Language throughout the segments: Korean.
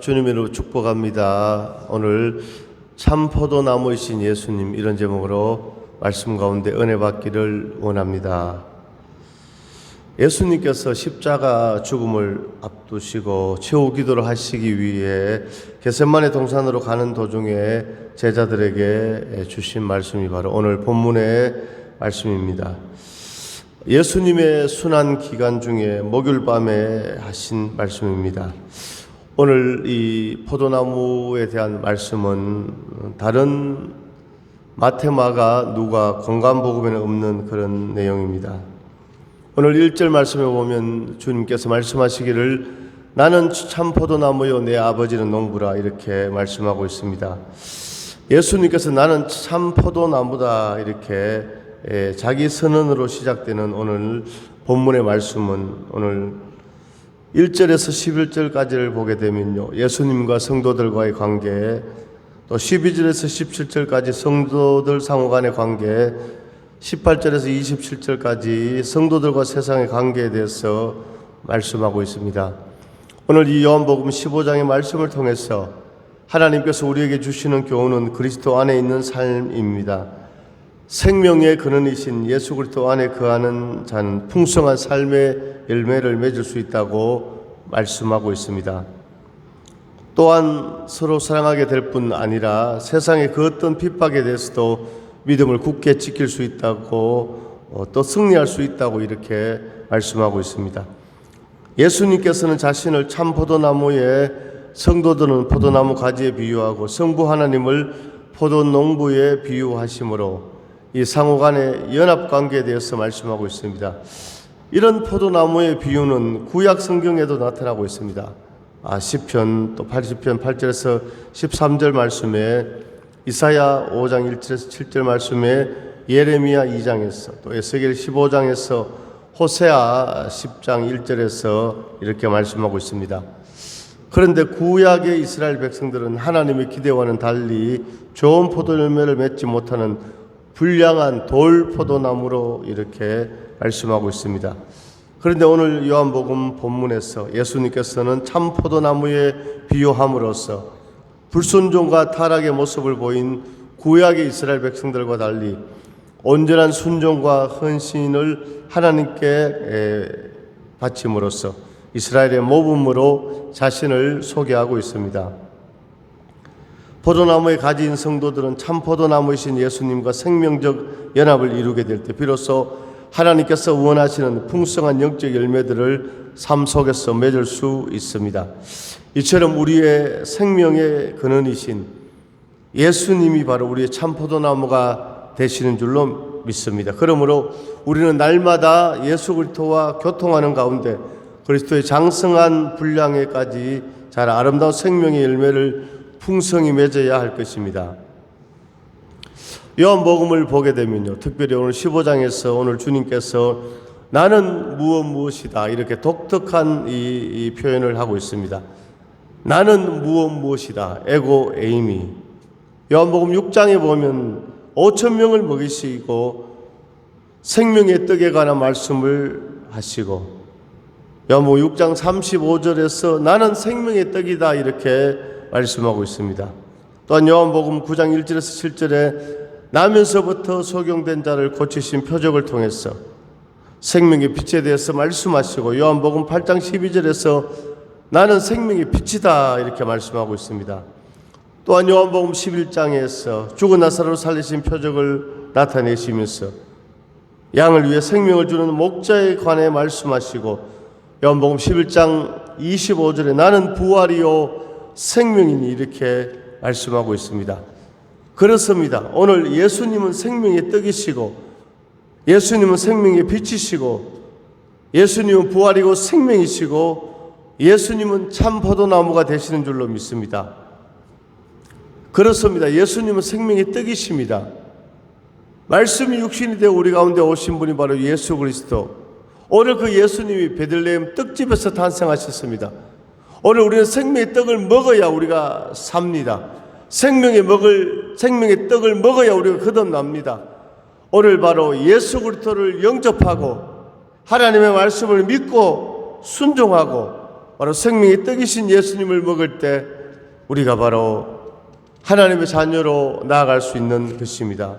주님으로 축복합니다. 오늘 참 포도나무이신 예수님, 이런 제목으로 말씀 가운데 은혜 받기를 원합니다. 예수님께서 십자가 죽음을 앞두시고 최후 기도를 하시기 위해 겟세마네 동산으로 가는 도중에 제자들에게 주신 말씀이 바로 오늘 본문의 말씀입니다. 예수님의 순환 기간 중에 목요일 밤에 하신 말씀입니다. 오늘 이 포도나무에 대한 말씀은 다른 마태, 마가, 누가, 건강복음에는 없는 그런 내용입니다. 오늘 1절 말씀에 보면 주님께서 말씀하시기를 나는 참 포도나무요 내 아버지는 농부라, 이렇게 말씀하고 있습니다. 예수님께서 나는 참 포도나무다, 이렇게 자기 선언으로 시작되는 오늘 본문의 말씀은 오늘 1절에서 11절까지를 보게 되면요, 예수님과 성도들과의 관계, 또 12절에서 17절까지 성도들 상호 간의 관계, 18절에서 27절까지 성도들과 세상의 관계에 대해서 말씀하고 있습니다. 오늘 이 요한복음 15장의 말씀을 통해서 하나님께서 우리에게 주시는 교훈은 그리스도 안에 있는 삶입니다. 생명의 근원이신 예수 그리스도 안에 거하는 자는 풍성한 삶의 열매를 맺을 수 있다고 말씀하고 있습니다. 또한 서로 사랑하게 될 뿐 아니라 세상의 그 어떤 핍박에 대해서도 믿음을 굳게 지킬 수 있다고, 또 승리할 수 있다고 이렇게 말씀하고 있습니다. 예수님께서는 자신을 참 포도나무에, 성도들은 포도나무 가지에 비유하고 성부 하나님을 포도농부에 비유하심으로 이 상호 간의 연합관계에 대해서 말씀하고 있습니다. 이런 포도나무의 비유는 구약 성경에도 나타나고 있습니다. 시편 또 80편 8절에서 13절 말씀에, 이사야 5장 1절에서 7절 말씀에, 예레미야 2장에서, 또 에스겔 15장에서, 호세아 10장 1절에서 이렇게 말씀하고 있습니다. 그런데 구약의 이스라엘 백성들은 하나님의 기대와는 달리 좋은 포도 열매를 맺지 못하는 불량한 돌 포도나무로 이렇게 말씀하고 있습니다. 그런데 오늘 요한복음 본문에서 예수님께서는 참 포도나무에 비유함으로써 불순종과 타락의 모습을 보인 구약의 이스라엘 백성들과 달리 온전한 순종과 헌신을 하나님께 바침으로써 이스라엘의 모범으로 자신을 소개하고 있습니다. 포도나무에 가진 성도들은 참 포도나무이신 예수님과 생명적 연합을 이루게 될 때 비로소 하나님께서 원하시는 풍성한 영적 열매들을 삶 속에서 맺을 수 있습니다. 이처럼 우리의 생명의 근원이신 예수님이 바로 우리의 참 포도나무가 되시는 줄로 믿습니다. 그러므로 우리는 날마다 예수 그리스도와 교통하는 가운데 그리스도의 장성한 분량에까지 잘 아름다운 생명의 열매를 풍성히 맺어야 할 것입니다. 요한복음을 보게 되면요, 특별히 오늘 15장에서 오늘 주님께서 나는 무엇이다, 이렇게 독특한 이 표현을 하고 있습니다. 나는 무엇이다, 에고 에이미. 요한복음 6장에 보면 5,000명을 먹이시고 생명의 떡에 관한 말씀을 하시고, 요한복음 6장 35절에서 나는 생명의 떡이다, 이렇게 말씀하고 있습니다. 또한 요한복음 9장 1절에서 7절에 나면서부터 소경된 자를 고치신 표적을 통해서 생명의 빛에 대해서 말씀하시고, 요한복음 8장 12절에서 나는 생명의 빛이다, 이렇게 말씀하고 있습니다. 또한 요한복음 11장에서 죽은 나사로를 살리신 표적을 나타내시면서 양을 위해 생명을 주는 목자에 관해 말씀하시고, 요한복음 11장 25절에 나는 부활이요 생명이니, 이렇게 말씀하고 있습니다. 그렇습니다. 오늘 예수님은 생명의 떡이시고, 예수님은 생명의 빛이시고, 예수님은 부활이고 생명이시고, 예수님은 참 포도나무가 되시는 줄로 믿습니다. 그렇습니다. 예수님은 생명의 떡이십니다. 말씀이 육신이 되어 우리 가운데 오신 분이 바로 예수 그리스도. 오늘 그 예수님이 베들레헴 떡집에서 탄생하셨습니다. 오늘 우리는 생명의 떡을 먹어야 우리가 삽니다. 생명의 떡을 먹어야 우리가 거듭납니다. 오늘 바로 예수 그리스도를 영접하고 하나님의 말씀을 믿고 순종하고 바로 생명의 떡이신 예수님을 먹을 때 우리가 바로 하나님의 자녀로 나아갈 수 있는 것입니다.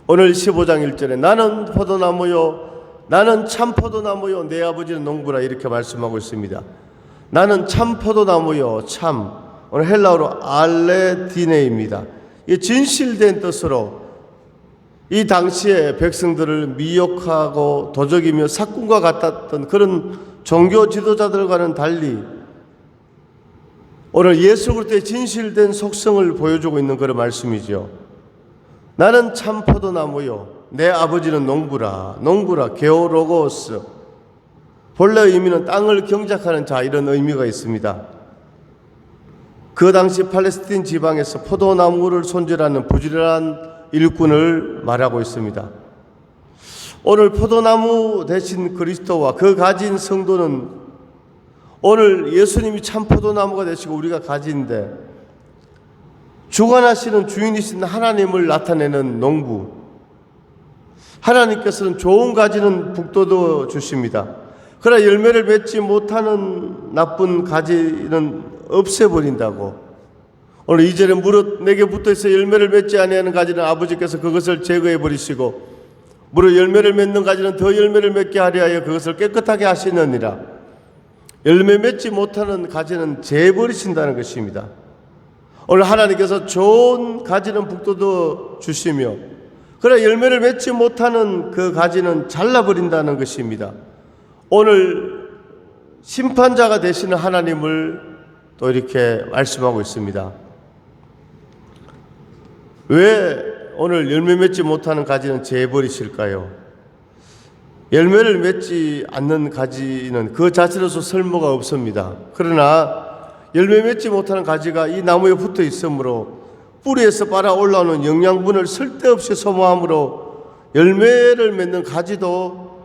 오늘 15장 1절에 나는 포도나무요 나는 참 포도나무요 내 아버지는 농부라 이렇게 말씀하고 있습니다. 나는 참 포도나무요 참, 오늘 헬라어로 알레디네입니다. 이 진실된 뜻으로 이 당시에 백성들을 미혹하고 도적이며 사꾼과 같았던 그런 종교 지도자들과는 달리 오늘 예수 그리스도의 진실된 속성을 보여주고 있는 그런 말씀이죠. 나는 참 포도나무요 내 아버지는 농부라. 농부라 게오로고스, 본래 의미는 땅을 경작하는 자, 이런 의미가 있습니다. 그 당시 팔레스틴 지방에서 포도나무를 손질하는 부지런한 일꾼을 말하고 있습니다. 오늘 포도나무 대신 그리스도와 그 가진 성도는 오늘 예수님이 참 포도나무가 되시고 우리가 가지인데 주관하시는 주인이신 하나님을 나타내는 농부, 하나님께서는 좋은 가지는 북돋워 주십니다. 그러나 열매를 맺지 못하는 나쁜 가지는 없애버린다고. 오늘 2절에 무릇 내게 붙어있어 열매를 맺지 아니하는 가지는 아버지께서 그것을 제거해 버리시고 무릇 열매를 맺는 가지는 더 열매를 맺게 하려 하여 그것을 깨끗하게 하시느니라. 열매 맺지 못하는 가지는 재버리신다는 것입니다. 오늘 하나님께서 좋은 가지는 북돋워 주시며 그러나 열매를 맺지 못하는 그 가지는 잘라버린다는 것입니다. 오늘 심판자가 되시는 하나님을 또 이렇게 말씀하고 있습니다. 왜 오늘 열매 맺지 못하는 가지는 재버리실까요? 열매를 맺지 않는 가지는 그 자체로서 쓸모가 없습니다. 그러나 열매 맺지 못하는 가지가 이 나무에 붙어 있으므로 뿌리에서 빨아 올라오는 영양분을 쓸데없이 소모함으로 열매를 맺는 가지도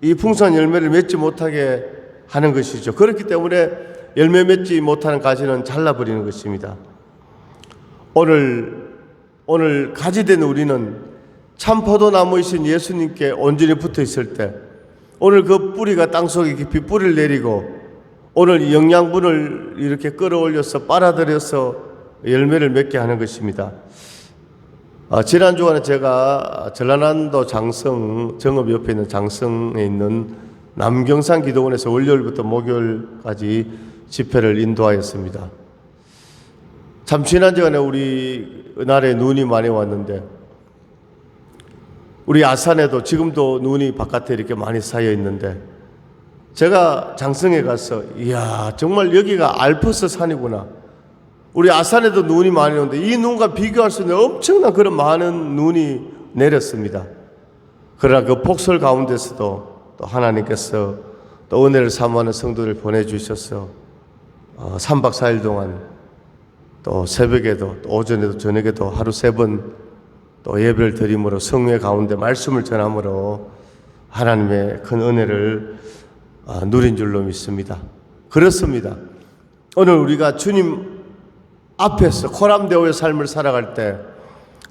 이 풍성한 열매를 맺지 못하게 하는 것이죠. 그렇기 때문에 열매 맺지 못하는 가지는 잘라버리는 것입니다. 오늘 가지된 우리는 참 포도나무이신 예수님께 온전히 붙어 있을 때 오늘 그 뿌리가 땅속에 깊이 뿌리를 내리고 오늘 영양분을 이렇게 끌어올려서 빨아들여서 열매를 맺게 하는 것입니다. 지난 주간에 제가 전라남도 장성 정읍 옆에 있는 장성에 있는 남경산 기도원에서 월요일부터 목요일까지 집회를 인도하였습니다. 참 지난 주간에 우리 은하에 눈이 많이 왔는데 우리 아산에도 지금도 눈이 바깥에 이렇게 많이 쌓여 있는데 제가 장성에 가서 이야 정말 여기가 알프스 산이구나. 우리 아산에도 눈이 많이 오는데 이 눈과 비교할 수 있는 엄청난 그런 많은 눈이 내렸습니다. 그러나 그 폭설 가운데서도 또 하나님께서 또 은혜를 사모하는 성도를 보내주셔서 3박 4일 동안 또 새벽에도 또 오전에도 저녁에도 하루 3번 또 예배를 드림으로 성회 가운데 말씀을 전함으로 하나님의 큰 은혜를 누린 줄로 믿습니다. 그렇습니다. 오늘 우리가 주님 앞에서 코람데오의 삶을 살아갈 때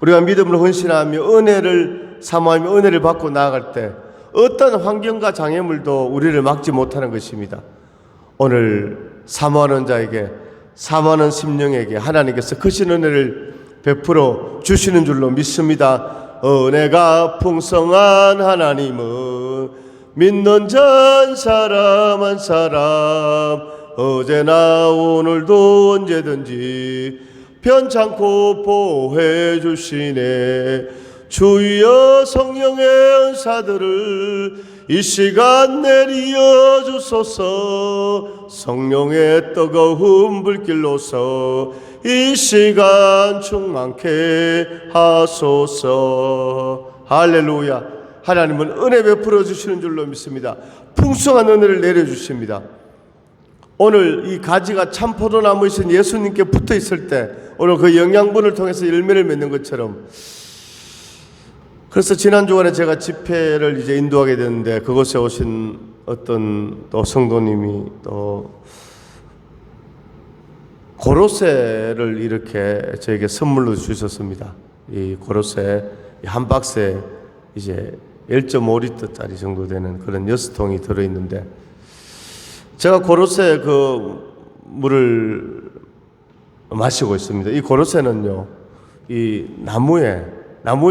우리가 믿음을 헌신하며 은혜를 사모하며 은혜를 받고 나아갈 때 어떤 환경과 장애물도 우리를 막지 못하는 것입니다. 오늘 사모하는 자에게 사모하는 심령에게 하나님께서 크신 은혜를 베풀어 주시는 줄로 믿습니다. 은혜가 풍성한 하나님은 믿는 자 한 사람 한 사람 어제나 오늘도 언제든지 편찮고 보호해 주시네. 주여 성령의 은사들을 이 시간 내리어 주소서. 성령의 뜨거운 불길로서 이 시간 충만케 하소서. 할렐루야. 하나님은 은혜 베풀어 주시는 줄로 믿습니다. 풍성한 은혜를 내려주십니다. 오늘 이 가지가 참 포도나무이신 예수님께 붙어 있을 때 오늘 그 영양분을 통해서 열매를 맺는 것처럼, 그래서 지난 주간에 제가 집회를 이제 인도하게 됐는데 그곳에 오신 어떤 또 성도님이 또 고로쇠를 이렇게 저에게 선물로 주셨습니다. 이 고로쇠 한 박스에 이제 1.5리터짜리 정도 되는 그런 6통이 들어있는데 제가 고로쇠 그 물을 마시고 있습니다. 이 고로쇠는요, 이 나무에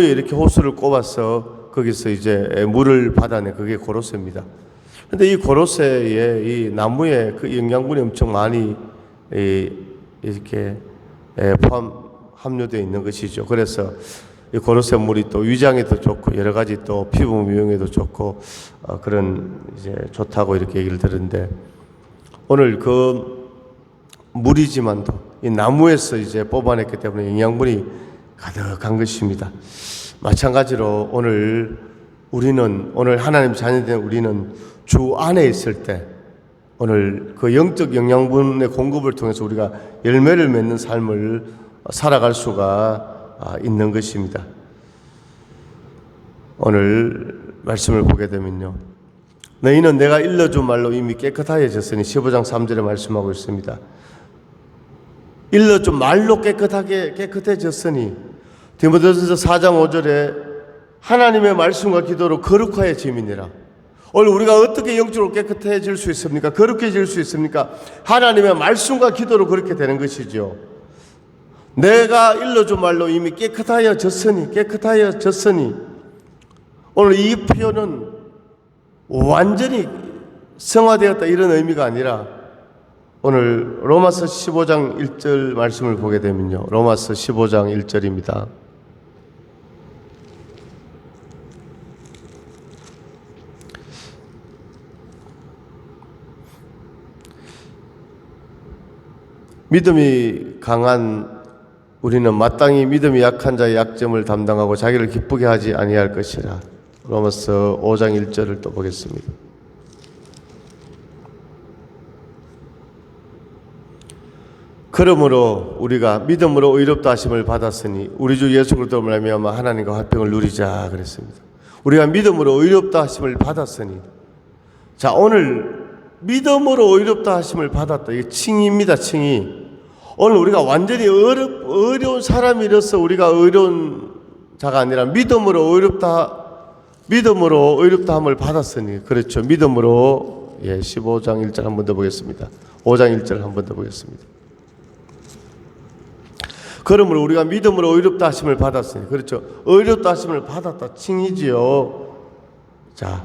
이렇게 호수를 꼽아서 거기서 이제 물을 받아내, 그게 고로쇠입니다. 근데 이 고로쇠에 이 나무에 그 영양분이 엄청 많이 이렇게 함유되어 있는 것이죠. 그래서 이 고로쇠 물이 또 위장에도 좋고 여러 가지 또 피부 미용에도 좋고 그런 이제 좋다고 이렇게 얘기를 들었는데, 오늘 그 물이지만도 이 나무에서 이제 뽑아냈기 때문에 영양분이 가득한 것입니다. 마찬가지로 오늘 하나님 자녀된 우리는 주 안에 있을 때 오늘 그 영적 영양분의 공급을 통해서 우리가 열매를 맺는 삶을 살아갈 수가 있는 것입니다. 오늘 말씀을 보게 되면요, 너희는 내가 일러준 말로 이미 깨끗하여졌으니 15장 3절에 말씀하고 있습니다. 일러준 말로 깨끗해졌으니, 디모데전서 4장 5절에 하나님의 말씀과 기도로 거룩하여짐이니라. 오늘 우리가 어떻게 영적으로 깨끗해질 수 있습니까? 거룩해질 수 있습니까? 하나님의 말씀과 기도로 그렇게 되는 것이죠. 내가 일러준 말로 이미 깨끗하여졌으니, 오늘 이 표현은 완전히 성화되었다 이런 의미가 아니라, 오늘 로마서 15장 1절 말씀을 보게 되면요, 로마서 15장 1절입니다. 믿음이 강한 우리는 마땅히 믿음이 약한 자의 약점을 담당하고 자기를 기쁘게 하지 아니할 것이라. 로마서 5장 1절을 또 보겠습니다. 그러므로 우리가 믿음으로 의롭다 하심을 받았으니 우리 주 예수 그리스도로 말미암아 하나님과 화평을 누리자 그랬습니다. 우리가 믿음으로 의롭다 하심을 받았으니, 자, 오늘 믿음으로 의롭다 하심을 받았다, 이게 칭의입니다. 칭의. 오늘 우리가 완전히 어려운 사람이라서 우리가 의로운 자가 아니라 믿음으로 의롭다함을 받았으니, 그렇죠. 믿음으로. 15장 1절 한 번 더 보겠습니다. 5장 1절 한 번 더 보겠습니다. 그러므로 우리가 믿음으로 의롭다 하심을 받았으니, 그렇죠. 의롭다 하심을 받았다, 칭이지요. 자,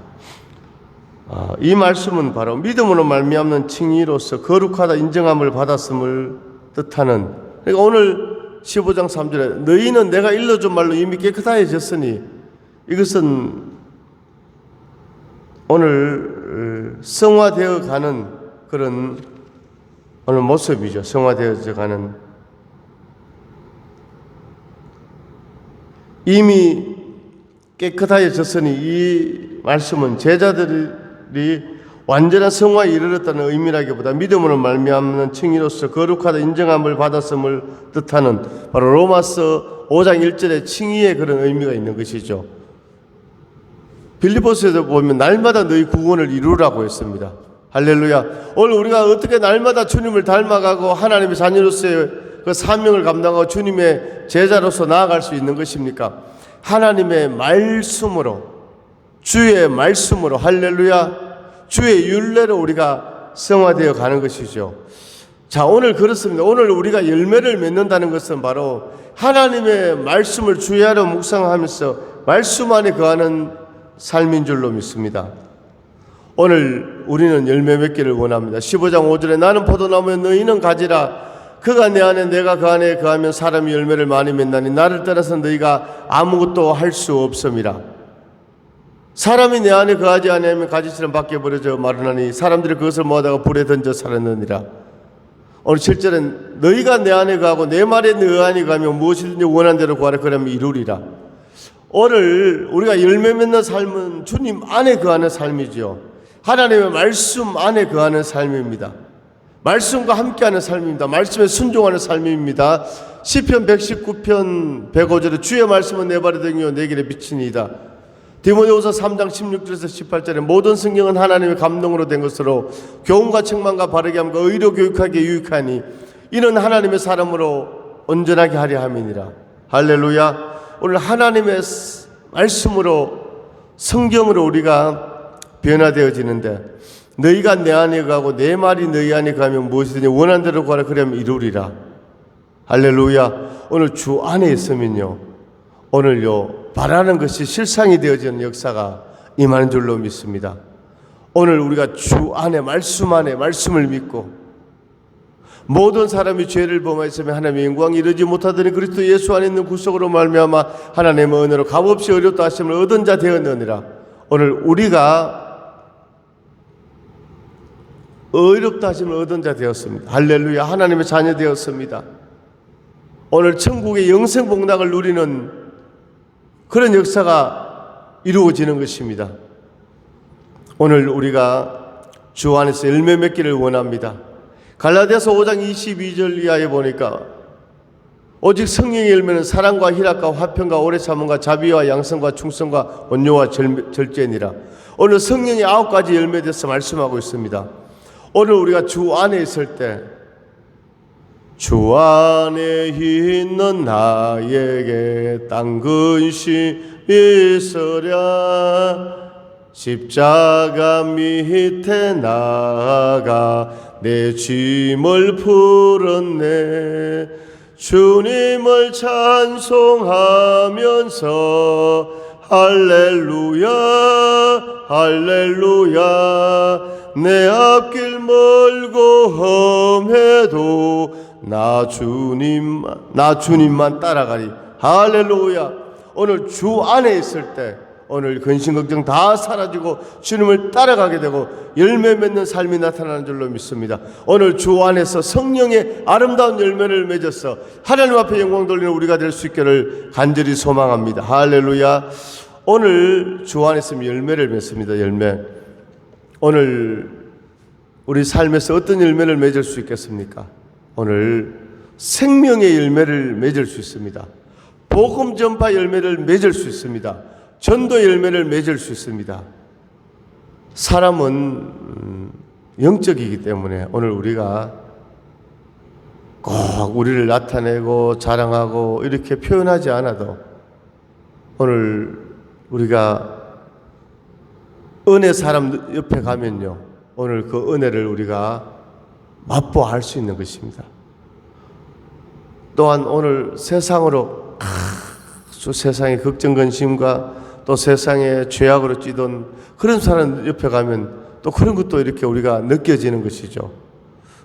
이 말씀은 바로 믿음으로 말미암는 칭의로서 거룩하다 인정함을 받았음을 뜻하는, 그러니까 오늘 15장 3절에 너희는 내가 일러준 말로 이미 깨끗하여졌으니, 이것은 오늘 성화되어 가는 그런 오늘 모습이죠. 성화되어져 가는, 이미 깨끗하여졌으니 이 말씀은 제자들이 완전한 성화에 이르렀다는 의미라기보다 믿음으로 말미암는 칭의로서 거룩하다 인정함을 받았음을 뜻하는 바로 로마서 5장 1절의 칭의의 그런 의미가 있는 것이죠. 빌립보서에도 보면 날마다 너희 구원을 이루라고 했습니다. 할렐루야. 오늘 우리가 어떻게 날마다 주님을 닮아가고 하나님의 자녀로서의 그 사명을 감당하고 주님의 제자로서 나아갈 수 있는 것입니까? 하나님의 말씀으로, 주의 말씀으로, 할렐루야, 주의 율례로 우리가 성화되어 가는 것이죠. 자, 오늘 그렇습니다. 오늘 우리가 열매를 맺는다는 것은 바로 하나님의 말씀을 주야로 묵상하면서 말씀 안에 거하는 삶인 줄로 믿습니다. 오늘 우리는 열매 맺기를 원합니다. 15장 5절에 나는 포도나무에 너희는 가지라. 그가 내 안에 내가 그 안에 거하면 사람이 열매를 많이 맺나니 나를 떠나서 너희가 아무것도 할 수 없음이라. 사람이 내 안에 거하지 아니하면 가지처럼 밖에 버려져 마르나니 사람들이 그것을 모아다가 불에 던져 살았느니라. 오늘 7절엔 너희가 내 안에 거하고 내 말에 너 안에 거하면 무엇이든지 원하는 대로 구하라 그러면 이루리라. 오늘 우리가 열매 맺는 삶은 주님 안에 거하는 삶이지요. 하나님의 말씀 안에 거하는 삶입니다. 말씀과 함께하는 삶입니다. 말씀에 순종하는 삶입니다. 시편 119편 105절에 주의 말씀은 내 발에 등이요 내 길에 빛이니이다. 디모데후서 3장 16절에서 18절에 모든 성경은 하나님의 감동으로 된 것으로 교훈과 책망과 바르게 함과 의로 교육하기에 유익하니 이는 하나님의 사람으로 온전하게 하려 함이니라. 할렐루야. 오늘 하나님의 말씀으로, 성경으로 우리가 변화되어지는데, 너희가 내 안에 가고 내 말이 너희 안에 가면 무엇이든지 원하는 대로 구하라 그러면 이루리라. 할렐루야. 오늘 주 안에 있으면요, 오늘요 바라는 것이 실상이 되어지는 역사가 임하는 줄로 믿습니다. 오늘 우리가 주 안에 말씀 안에 말씀을 믿고 모든 사람이 죄를 범하였으면 하나님의 영광이 이르지 못하더니 그리스도 예수 안에 있는 구속으로 말미암아 하나님의 은혜로 값없이 어렵다 하심을 얻은 자 되었느니라. 오늘 우리가 어렵다 하심을 얻은 자 되었습니다. 할렐루야. 하나님의 자녀 되었습니다. 오늘 천국의 영생 복락을 누리는 그런 역사가 이루어지는 것입니다. 오늘 우리가 주 안에서 열매 맺기를 원합니다. 갈라디아서 5장 22절 이하에 보니까 오직 성령의 열매는 사랑과 희락과 화평과 오래 참음과 자비와 양성과 충성과 온유와 절제니라. 오늘 성령의 9가지 열매에 대해서 말씀하고 있습니다. 오늘 우리가 주 안에 있을 때 주 안에 있는 나에게 딴 것이 있으랴. 십자가 밑에 나아가 내 짐을 풀었네. 주님을 찬송하면서 할렐루야 할렐루야. 내 앞길 멀고 험해도 나 주님만 따라가리. 할렐루야. 오늘 주 안에 있을 때 오늘 근심 걱정 다 사라지고 주님을 따라가게 되고 열매 맺는 삶이 나타나는 줄로 믿습니다. 오늘 주 안에서 성령의 아름다운 열매를 맺어서 하나님 앞에 영광 돌리는 우리가 될 수 있기를 간절히 소망합니다. 할렐루야. 오늘 주 안에서 열매를 맺습니다. 열매. 오늘 우리 삶에서 어떤 열매를 맺을 수 있겠습니까? 오늘 생명의 열매를 맺을 수 있습니다. 복음 전파 열매를 맺을 수 있습니다. 전도 열매를 맺을 수 있습니다. 사람은 영적이기 때문에 오늘 우리가 꼭 우리를 나타내고 자랑하고 이렇게 표현하지 않아도 오늘 우리가 은혜 사람 옆에 가면요, 오늘 그 은혜를 우리가 맛보할 수 있는 것입니다. 또한 오늘 세상으로 세상의 걱정 근심과 또 세상의 죄악으로 찌든 그런 사람 옆에 가면 또 그런 것도 이렇게 우리가 느껴지는 것이죠.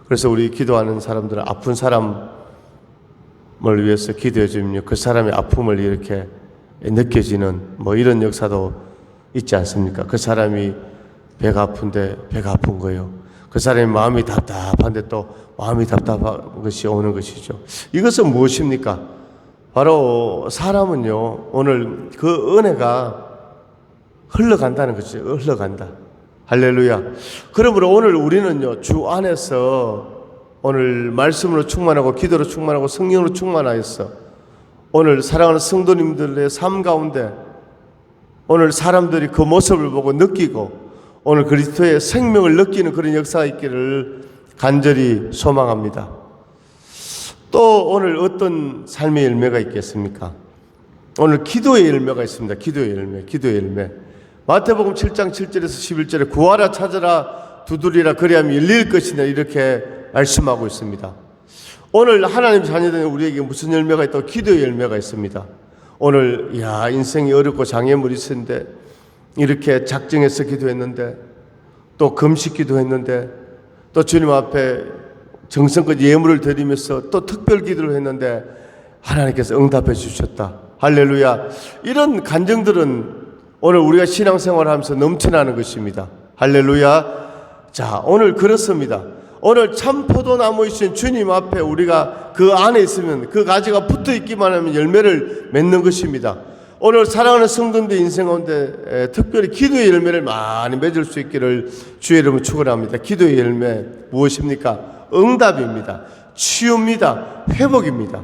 그래서 우리 기도하는 사람들은 아픈 사람을 위해서 기도해 주면 그 사람의 아픔을 이렇게 느껴지는 이런 역사도 있지 않습니까? 그 사람이 배가 아픈데 배가 아픈 거예요. 그 사람의 마음이 답답한데 또 마음이 답답한 것이 오는 것이죠. 이것은 무엇입니까? 바로 사람은요, 오늘 그 은혜가 흘러간다는 것이죠. 흘러간다. 할렐루야. 그러므로 오늘 우리는요, 주 안에서 오늘 말씀으로 충만하고 기도로 충만하고 성령으로 충만하여서 오늘 사랑하는 성도님들의 삶 가운데 오늘 사람들이 그 모습을 보고 느끼고 오늘 그리스도의 생명을 느끼는 그런 역사가 있기를 간절히 소망합니다. 또 오늘 어떤 삶의 열매가 있겠습니까? 오늘 기도의 열매가 있습니다. 기도의 열매, 기도의 열매. 마태복음 7장 7절에서 11절에 구하라 찾으라 두드리라 그리하면 열릴 것이다 이렇게 말씀하고 있습니다. 오늘 하나님 자녀된 우리에게 무슨 열매가 있다고? 기도의 열매가 있습니다. 오늘 인생이 어렵고 장애물이 있는데 이렇게 작정해서 기도했는데 또 금식 기도했는데 또 주님 앞에 정성껏 예물을 드리면서 또 특별 기도를 했는데 하나님께서 응답해 주셨다. 할렐루야. 이런 간증들은 오늘 우리가 신앙생활을 하면서 넘쳐나는 것입니다. 할렐루야. 자, 오늘 그렇습니다. 오늘 참 포도나무이신 주님 앞에 우리가 그 안에 있으면 그 가지가 붙어 있기만 하면 열매를 맺는 것입니다. 오늘 사랑하는 성도님들 인생 가운데 특별히 기도의 열매를 많이 맺을 수 있기를 주의 이름으로 축원합니다. 기도의 열매 무엇입니까? 응답입니다. 치유입니다. 회복입니다.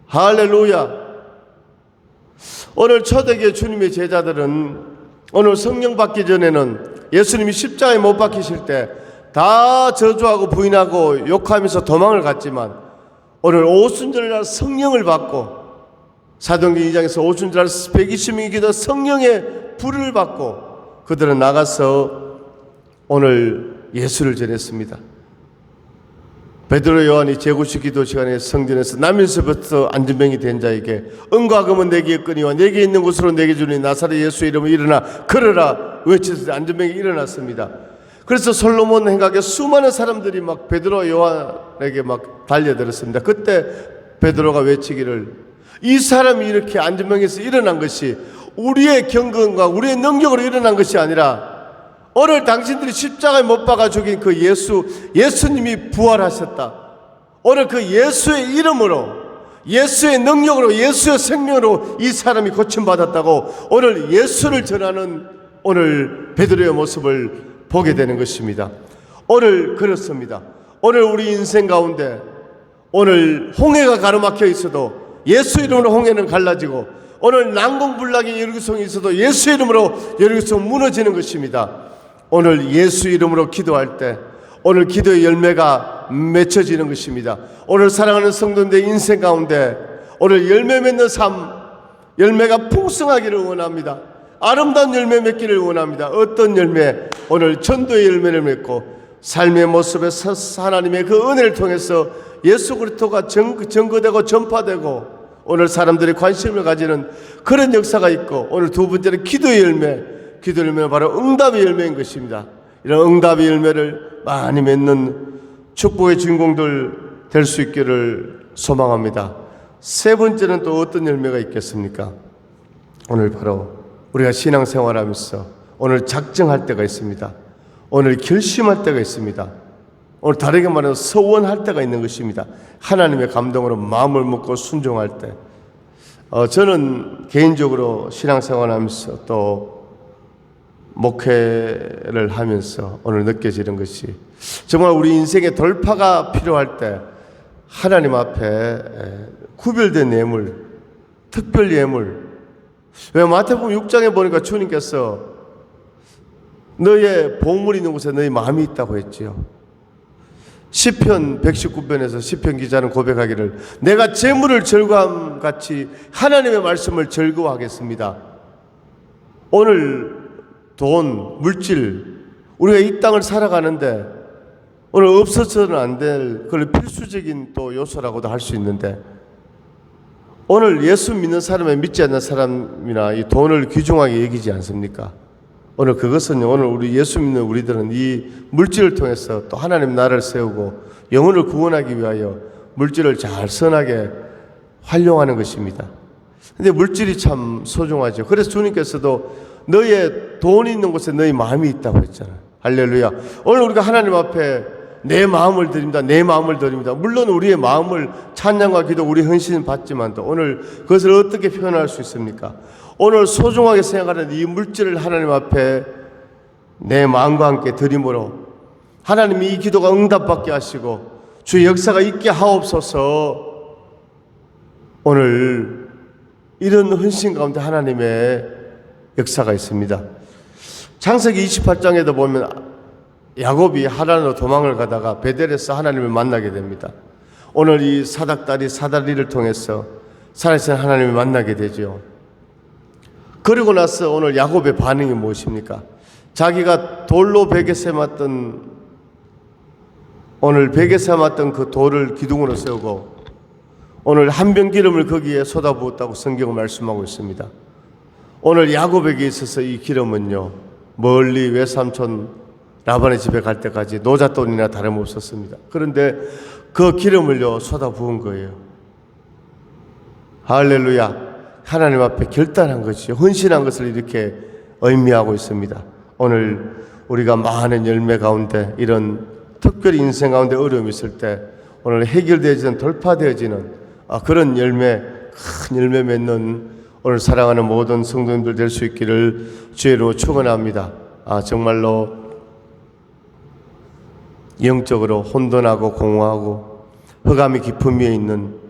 할렐루야. 오늘 초대교회 주님의 제자들은 오늘 성령 받기 전에는 예수님이 십자가에 못 박히실 때 다 저주하고 부인하고 욕하면서 도망을 갔지만 오늘 오순절날 성령을 받고 사도행전 2장에서 오순절날 120명이 기도 성령의 불을 받고 그들은 나가서 오늘 예수를 전했습니다. 베드로 요한이 제9시 기도 시간에 성전에서 나면서부터 안전병이 된 자에게 은과 금은 내게 있거니와 내게 있는 곳으로 내게 주니 나사렛 예수 이름으로 일어나 걸으라 외쳤을 때 안전병이 일어났습니다. 그래서 솔로몬 행각에 수많은 사람들이 막 베드로 요한에게 막 달려들었습니다. 그때 베드로가 외치기를, 이 사람이 이렇게 안전병에서 일어난 것이 우리의 경건과 우리의 능력으로 일어난 것이 아니라 오늘 당신들이 십자가에 못 박아 죽인 그 예수님이 부활하셨다. 오늘 그 예수의 이름으로, 예수의 능력으로, 예수의 생명으로 이 사람이 고침받았다고 오늘 예수를 전하는 오늘 베드로의 모습을 보게 되는 것입니다. 오늘 그렇습니다. 오늘 우리 인생 가운데 오늘 홍해가 가로막혀 있어도 예수 이름으로 홍해는 갈라지고, 오늘 난공불락의 여리고성이 있어도 예수 이름으로 여리고성 무너지는 것입니다. 오늘 예수 이름으로 기도할 때 오늘 기도의 열매가 맺혀지는 것입니다. 오늘 사랑하는 성도님들 인생 가운데 오늘 열매 맺는 삶, 열매가 풍성하기를 원합니다. 아름다운 열매 맺기를 원합니다. 어떤 열매? 오늘 전도의 열매를 맺고 삶의 모습에서 하나님의 그 은혜를 통해서 예수 그리스도가 증거되고 전파되고 오늘 사람들이 관심을 가지는 그런 역사가 있고, 오늘 두 번째는 기도의 열매. 기도의 열매는 바로 응답의 열매인 것입니다. 이런 응답의 열매를 많이 맺는 축복의 주인공들 될 수 있기를 소망합니다. 세 번째는 또 어떤 열매가 있겠습니까? 오늘 바로 우리가 신앙생활하면서 오늘 작정할 때가 있습니다. 오늘 결심할 때가 있습니다. 오늘 다르게 말해서 서원할 때가 있는 것입니다. 하나님의 감동으로 마음을 먹고 순종할 때. 저는 개인적으로 신앙생활하면서 또 목회를 하면서 오늘 느껴지는 것이, 정말 우리 인생의 돌파가 필요할 때 하나님 앞에 구별된 예물, 특별 예물. 왜 마태복음 6장에 보니까 주님께서 너의 보물이 있는 곳에 너의 마음이 있다고 했지요. 시편 119편에서 시편 기자는 고백하기를, 내가 재물을 즐거움같이 하나님의 말씀을 즐거워하겠습니다. 오늘 돈, 물질, 우리가 이 땅을 살아가는데 오늘 없어서는 안 될 그런 필수적인 또 요소라고도 할 수 있는데, 오늘 예수 믿는 사람에 믿지 않는 사람이나 이 돈을 귀중하게 여기지 않습니까? 오늘 그것은요, 오늘 우리 예수 믿는 우리들은 이 물질을 통해서 또 하나님 나라를 세우고 영혼을 구원하기 위하여 물질을 잘 선하게 활용하는 것입니다. 근데 물질이 참 소중하죠. 그래서 주님께서도 너의 돈이 있는 곳에 너의 마음이 있다고 했잖아요. 할렐루야. 오늘 우리가 하나님 앞에 내 마음을 드립니다. 내 마음을 드립니다. 물론 우리의 마음을 찬양과 기도, 우리 헌신은 받지만 또 오늘 그것을 어떻게 표현할 수 있습니까? 오늘 소중하게 생각하는 이 물질을 하나님 앞에 내 마음과 함께 드림으로 하나님이 이 기도가 응답받게 하시고 주의 역사가 있게 하옵소서. 오늘 이런 헌신 가운데 하나님의 역사가 있습니다. 창세기 28장에도 보면 야곱이 하란으로 도망을 가다가 베델에서 하나님을 만나게 됩니다. 오늘 이 사닥다리 사다리를 통해서 살아계신 하나님을 만나게 되죠. 그리고 나서 오늘 야곱의 반응이 무엇입니까? 자기가 돌로 베개 세웠던, 오늘 베개 세웠던 그 돌을 기둥으로 세우고 오늘 한 병 기름을 거기에 쏟아부었다고 성경은 말씀하고 있습니다. 오늘 야곱에게 있어서 이 기름은요, 멀리 외삼촌 라반의 집에 갈 때까지 노잣돈이나 다름없었습니다. 그런데 그 기름을요 쏟아부은 거예요. 할렐루야. 하나님 앞에 결단한 것이요, 헌신한 것을 이렇게 의미하고 있습니다. 오늘 우리가 많은 열매 가운데, 이런 특별히 인생 가운데 어려움이 있을 때 오늘 해결되어지는, 돌파되어지는 그런 열매, 큰 열매 맺는 오늘 사랑하는 모든 성도님들 될 수 있기를 주의로 축원합니다. 정말로 영적으로 혼돈하고 공허하고 흑암의 깊음 위에 있는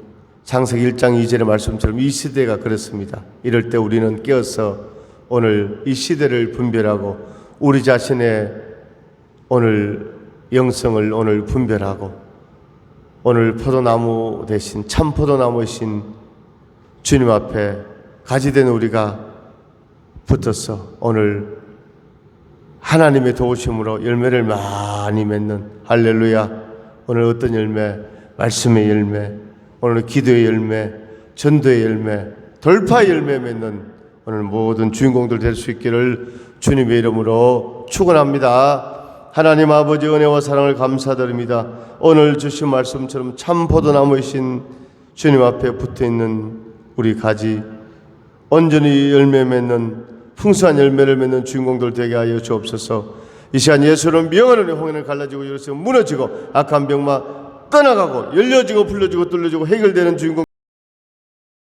창세기 1장 2절의 말씀처럼 이 시대가 그렇습니다. 이럴 때 우리는 깨어서 오늘 이 시대를 분별하고 우리 자신의 오늘 영성을 오늘 분별하고 오늘 포도나무 대신 참 포도나무이신 주님 앞에 가지된 우리가 붙어서 오늘 하나님의 도우심으로 열매를 많이 맺는, 할렐루야. 오늘 어떤 열매? 말씀의 열매, 오늘 기도의 열매, 전도의 열매, 돌파의 열매 맺는 오늘 모든 주인공들 될 수 있기를 주님의 이름으로 축원합니다. 하나님 아버지 은혜와 사랑을 감사드립니다. 오늘 주신 말씀처럼 참 포도나무이신 주님 앞에 붙어있는 우리 가지, 온전히 열매 맺는 풍성한 열매를 맺는 주인공들 되게 하여 주옵소서. 이 시간 예수는 명하는 홍해를 갈라지고 예루살렘 무너지고 악한 병마 떠나가고 열려지고 풀려지고 뚫려지고 해결되는 주인공